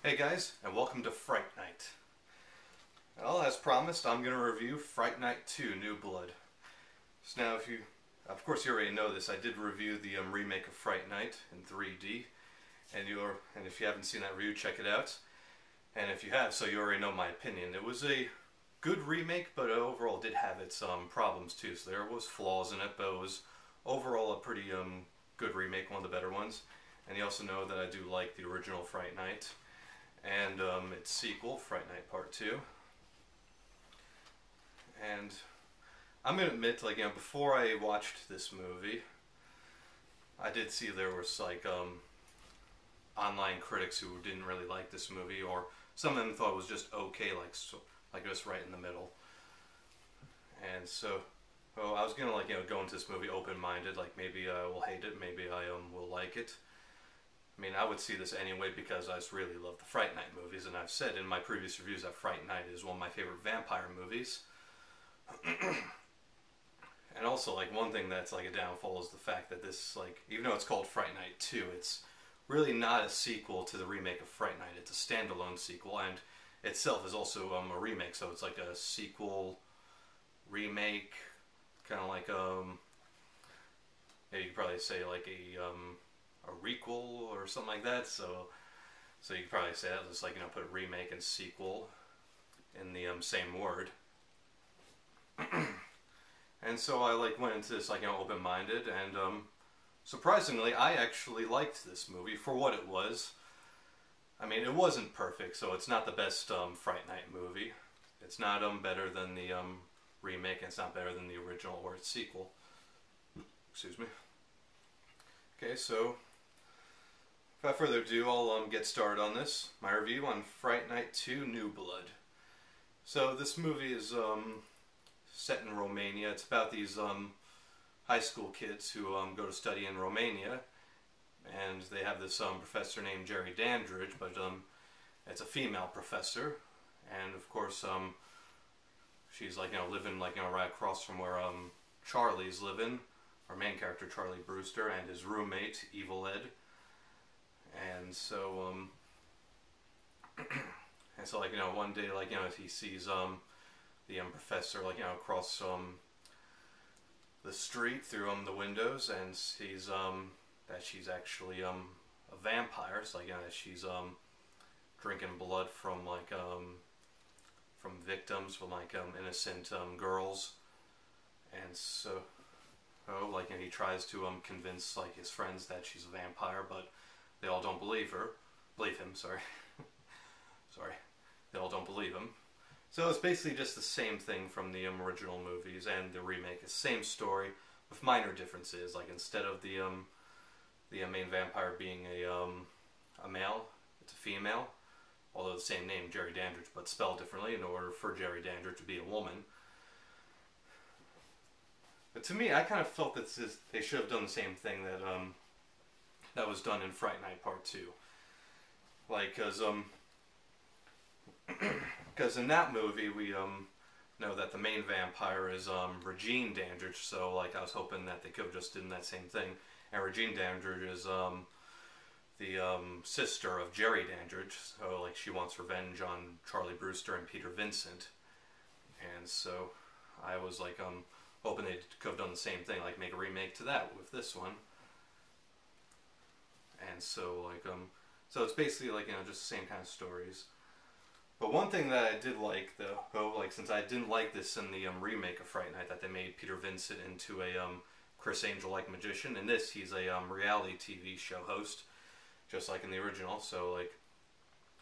Hey guys, and welcome to Fright Night. Well, as promised, I'm going to review Fright Night 2 New Blood. So now, of course you already know this, I did review the remake of Fright Night in 3D, and if you haven't seen that review, check it out. And if you have, so you already know my opinion. It was a good remake, but overall did have its problems too. So there was flaws in it, but it was overall a pretty good remake, one of the better ones. And you also know that I do like the original Fright Night. And its sequel, Fright Night Part 2. And I'm going to admit, before I watched this movie, I did see there was, online critics who didn't really like this movie, or some of them thought it was just okay, like just right in the middle. And so, I was going to, go into this movie open-minded, like maybe I will hate it, maybe I will like it. I mean, I would see this anyway because I just really love the Fright Night movies, and I've said in my previous reviews that Fright Night is one of my favorite vampire movies. And also, one thing that's a downfall is the fact that this, even though it's called Fright Night 2, it's really not a sequel to the remake of Fright Night. It's a standalone sequel, and itself is also a remake, so it's like a sequel, remake, kind of yeah, you could probably say a requel or something like that. So you could probably say that, just put a remake and sequel in the same word. And so I went into this open-minded, and surprisingly I actually liked this movie for what it was. I mean, it wasn't perfect, so it's not the best Fright Night movie. It's not better than the remake, and it's not better than the original or its sequel. Excuse me. Okay, so without further ado, I'll get started on this. My review on Fright Night 2 New Blood. So this movie is set in Romania. It's about these high school kids who go to study in Romania, and they have this professor named Jerry Dandridge, but it's a female professor, and of course she's living right across from where Charlie's living. Our main character, Charlie Brewster, and his roommate, Evil Ed. And so, one day, he sees the professor, across the street through the windows, and sees that she's actually a vampire. So, that she's drinking blood from from victims, from innocent girls, and so. And he tries to convince his friends that she's a vampire, but they all don't believe him. Sorry. They all don't believe him. So it's basically just the same thing from the original movies and the remake. It's the same story with minor differences. Instead of the main vampire being a male, it's a female. Although the same name, Jerry Dandridge, but spelled differently in order for Jerry Dandridge to be a woman. But to me, I kind of felt that they should have done the same thing that was done in Fright Night Part 2. Because in that movie, we know that the main vampire is Regine Dandridge, so I was hoping that they could have just done that same thing. And Regine Dandridge is the sister of Jerry Dandridge, so she wants revenge on Charlie Brewster and Peter Vincent. And so I was hoping they could have done the same thing, make a remake to that with this one. And so, so it's basically, just the same kind of stories. But one thing that I did like, though, since I didn't like this in the remake of Fright Night, that they made Peter Vincent into a Chris Angel-like magician. In this, he's a reality TV show host, just like in the original. So,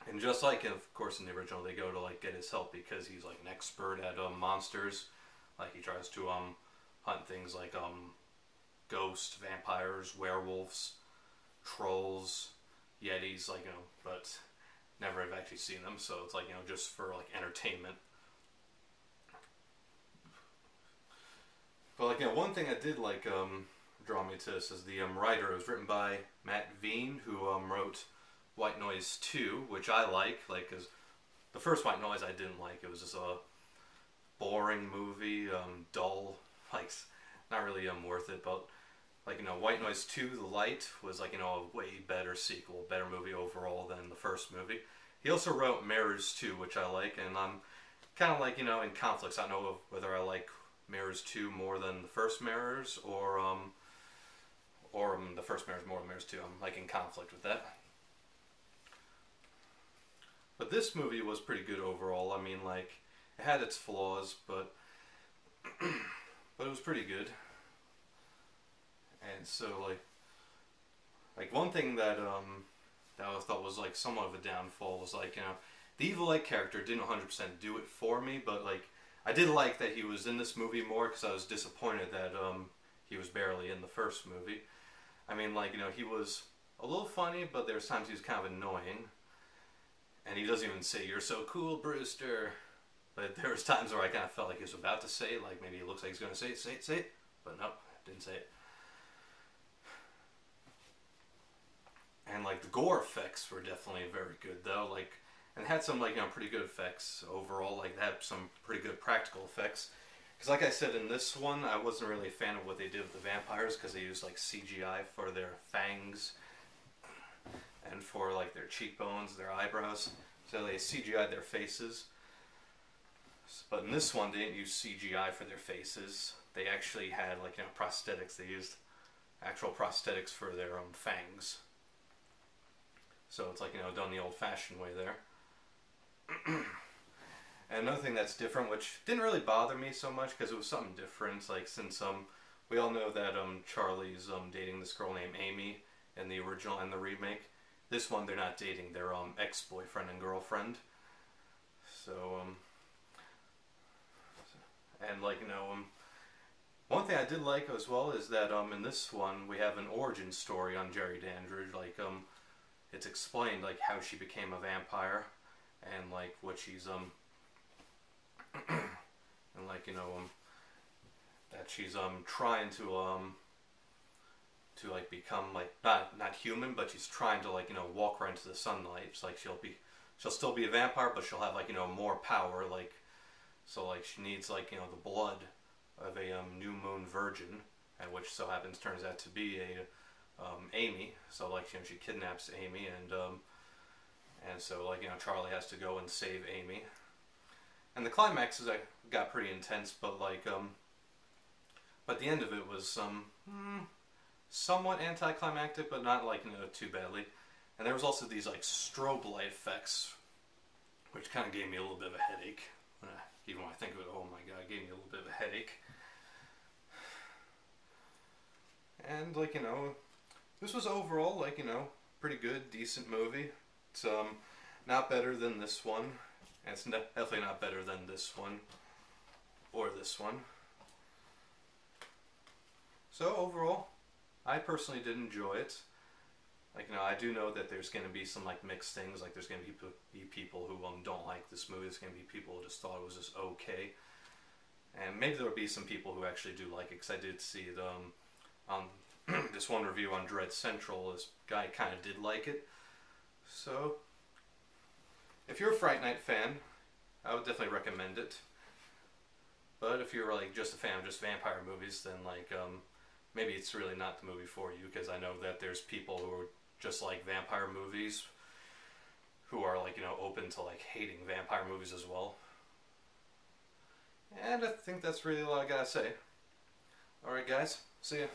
and just of course, in the original, they go to, get his help because he's, an expert at monsters. He tries to hunt things like ghosts, vampires, werewolves, trolls, yetis, but never have actually seen them, so it's just for entertainment. But one thing I did draw me to this is the writer. It was written by Matt Veen, who wrote White Noise 2, which I like, because the first White Noise I didn't like. It was just a boring movie, dull, not really worth it, but White Noise 2, The Light, was a way better sequel, better movie overall than the first movie. He also wrote Mirrors 2, which I like, and I'm kind of like, in conflicts. I don't know whether I like Mirrors 2 more than the first Mirrors, or the first Mirrors more than Mirrors 2. I'm like in conflict with that. But this movie was pretty good overall. I mean, like, it had its flaws, but but it was pretty good. And so, like one thing that that I thought was like somewhat of a downfall was like, the Evil Ed character didn't 100% do it for me, but like I did like that he was in this movie more because I was disappointed that he was barely in the first movie. I mean, like, he was a little funny, but there's times he was kind of annoying. And he doesn't even say, "You're so cool, Brewster." But there was times where I kind of felt like he was about to say it, like maybe he looks like he's going to say it, say it. But no, didn't say it. And like the gore effects were definitely very good though, like, and had some like, pretty good effects overall, like they had some pretty good practical effects. Because like I said, in this one, I wasn't really a fan of what they did with the vampires because they used like CGI for their fangs and for like their cheekbones, their eyebrows. So they CGI'd their faces. But in this one, they didn't use CGI for their faces. They actually had like, prosthetics. They used actual prosthetics for their fangs. So it's like, done the old-fashioned way there. And another thing that's different, which didn't really bother me so much because it was something different. Like, since we all know that Charlie's dating this girl named Amy in the original and the remake. This one, they're not dating. They're ex-boyfriend and girlfriend. So, and like, one thing I did like as well is that in this one we have an origin story on Jerry Dandridge. Like, it's explained like how she became a vampire and like what she's and like, that she's trying to like become like not human, but she's trying to like, walk right into the sunlight. It's like she'll still be a vampire, but she'll have like, more power, like, so like she needs like, the blood of a new moon virgin, and which so happens turns out to be a Amy. So like, she kidnaps Amy, and so like, Charlie has to go and save Amy. And the climax is like got pretty intense, but like but the end of it was somewhat anticlimactic, but not like, too badly. And there was also these like strobe light effects, which kind of gave me a little bit of a headache. Even when I think of it, oh my god, it gave me a little bit of a headache. And like, this was overall like, pretty good, decent movie. It's not better than this one. And it's definitely not better than this one or this one. So overall, I personally did enjoy it. Like, I do know that there's going to be some like mixed things. Like, there's going to be people who don't like this movie. There's going to be people who just thought it was just okay. And maybe there'll be some people who actually do like it, because I did see it on this one review on Dread Central. This guy kind of did like it. So, if you're a Fright Night fan, I would definitely recommend it. But if you're like just a fan of just vampire movies, then like maybe it's really not the movie for you, because I know that there's people who are just like vampire movies who are like, open to like hating vampire movies as well. And I think that's really all I gotta say. Alright guys, see ya.